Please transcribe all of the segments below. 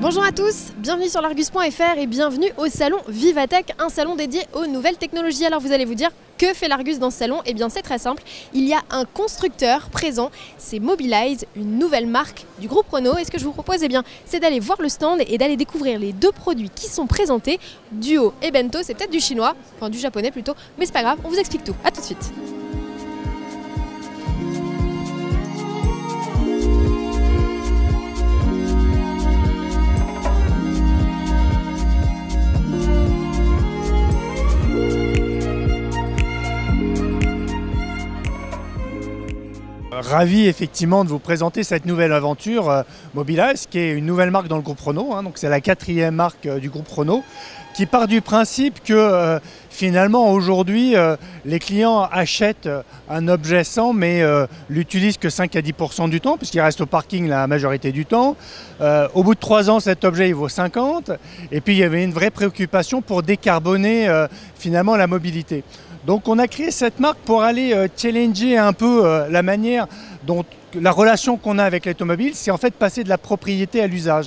Bonjour à tous, bienvenue sur l'Argus.fr et bienvenue au salon Vivatech, un salon dédié aux nouvelles technologies. Alors vous allez vous dire, que fait l'Argus dans ce salon? Eh bien c'est très simple, il y a un constructeur présent, c'est Mobilize, une nouvelle marque du groupe Renault. Et ce que je vous propose, eh bien, c'est d'aller voir le stand et d'aller découvrir les deux produits qui sont présentés, Duo et Bento. C'est peut-être du chinois, enfin du japonais plutôt, mais c'est pas grave, on vous explique tout. A tout de suite. Ravi effectivement de vous présenter cette nouvelle aventure Mobilize, qui est une nouvelle marque dans le groupe Renault. Donc c'est la 4e marque du groupe Renault, qui part du principe que finalement aujourd'hui les clients achètent un objet sans, mais l'utilisent que 5 à 10% du temps, puisqu'il reste au parking la majorité du temps. Au bout de 3 ans, cet objet il vaut 50. Et puis il y avait une vraie préoccupation pour décarboner finalement la mobilité. Donc on a créé cette marque pour aller challenger un peu la manière dont la relation qu'on a avec l'automobile, c'est en fait passer de la propriété à l'usage.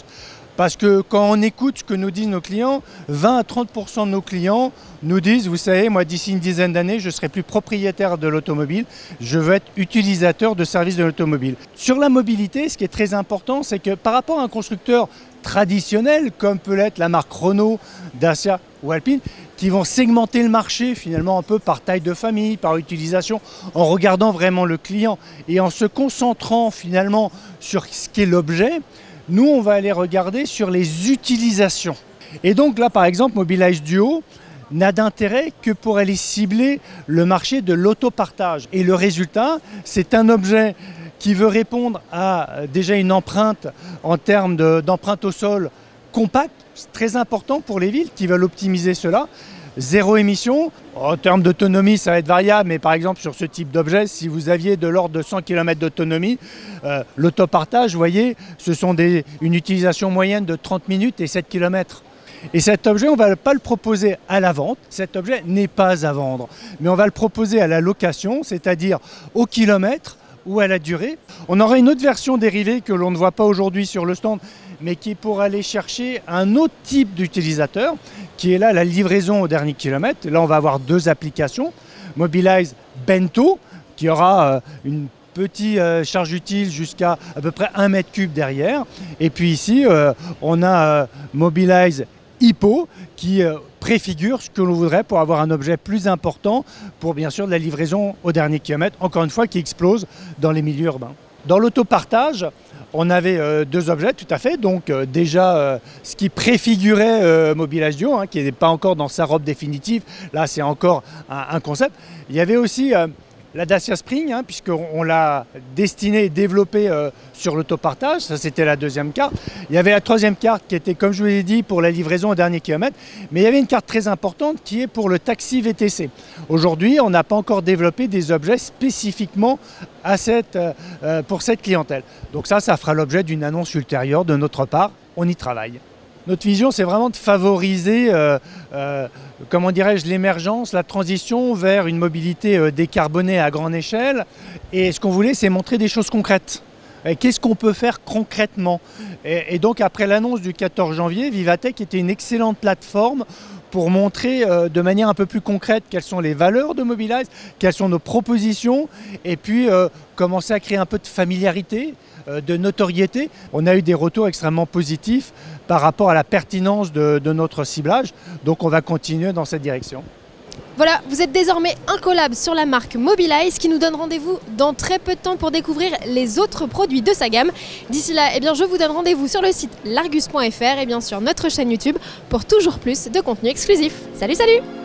Parce que quand on écoute ce que nous disent nos clients, 20 à 30% de nos clients nous disent, vous savez, moi d'ici une dizaine d'années, je ne serai plus propriétaire de l'automobile, je veux être utilisateur de services de l'automobile. Sur la mobilité, ce qui est très important, c'est que par rapport à un constructeur traditionnel, comme peut l'être la marque Renault, Dacia ou Alpine, qui vont segmenter le marché finalement un peu par taille de famille, par utilisation, en regardant vraiment le client et en se concentrant finalement sur ce qu'est l'objet, nous on va aller regarder sur les utilisations. Et donc là par exemple Mobilize Duo n'a d'intérêt que pour aller cibler le marché de l'autopartage. Et le résultat, c'est un objet qui veut répondre à déjà une empreinte en termes d'empreinte au sol compact, c'est très important pour les villes qui veulent optimiser cela. Zéro émission. En termes d'autonomie, ça va être variable, mais par exemple sur ce type d'objet, si vous aviez de l'ordre de 100 km d'autonomie, l'autopartage, vous voyez, ce sont une utilisation moyenne de 30 minutes et 7 km. Et cet objet, on ne va pas le proposer à la vente, cet objet n'est pas à vendre, mais on va le proposer à la location, c'est-à-dire au kilomètre ou à la durée. On aura une autre version dérivée que l'on ne voit pas aujourd'hui sur le stand, mais qui est pour aller chercher un autre type d'utilisateur, qui est là la livraison au dernier kilomètre. Là, on va avoir deux applications. Mobilize Bento, qui aura une petite charge utile jusqu'à à peu près 1 mètre cube derrière. Et puis ici, on a Mobilize Hippo, qui préfigure ce que l'on voudrait pour avoir un objet plus important, pour bien sûr de la livraison au dernier kilomètre, encore une fois, qui explose dans les milieux urbains. Dans l'autopartage, on avait deux objets tout à fait, donc déjà ce qui préfigurait Mobilize Duo, qui n'est pas encore dans sa robe définitive, là c'est encore un concept. Il y avait aussi la Dacia Spring, puisqu'on l'a destinée et développée sur l'autopartage, ça c'était la deuxième carte. Il y avait la troisième carte qui était, comme je vous l'ai dit, pour la livraison au dernier kilomètre, mais il y avait une carte très importante qui est pour le taxi VTC. Aujourd'hui, on n'a pas encore développé des objets spécifiquement pour cette clientèle. Donc ça fera l'objet d'une annonce ultérieure de notre part, on y travaille. Notre vision, c'est vraiment de favoriser, comment dirais-je, l'émergence, la transition vers une mobilité décarbonée à grande échelle. Et ce qu'on voulait, c'est montrer des choses concrètes. Qu'est-ce qu'on peut faire concrètement? Et donc, après l'annonce du 14 janvier, Vivatech était une excellente plateforme pour montrer de manière un peu plus concrète quelles sont les valeurs de Mobilize, quelles sont nos propositions, et puis commencer à créer un peu de familiarité, de notoriété. On a eu des retours extrêmement positifs par rapport à la pertinence de notre ciblage, donc on va continuer dans cette direction. Voilà, vous êtes désormais incollable sur la marque Mobilize, qui nous donne rendez-vous dans très peu de temps pour découvrir les autres produits de sa gamme. D'ici là, eh bien, je vous donne rendez-vous sur le site l'Argus.fr et bien sûr notre chaîne YouTube pour toujours plus de contenu exclusif. Salut, salut!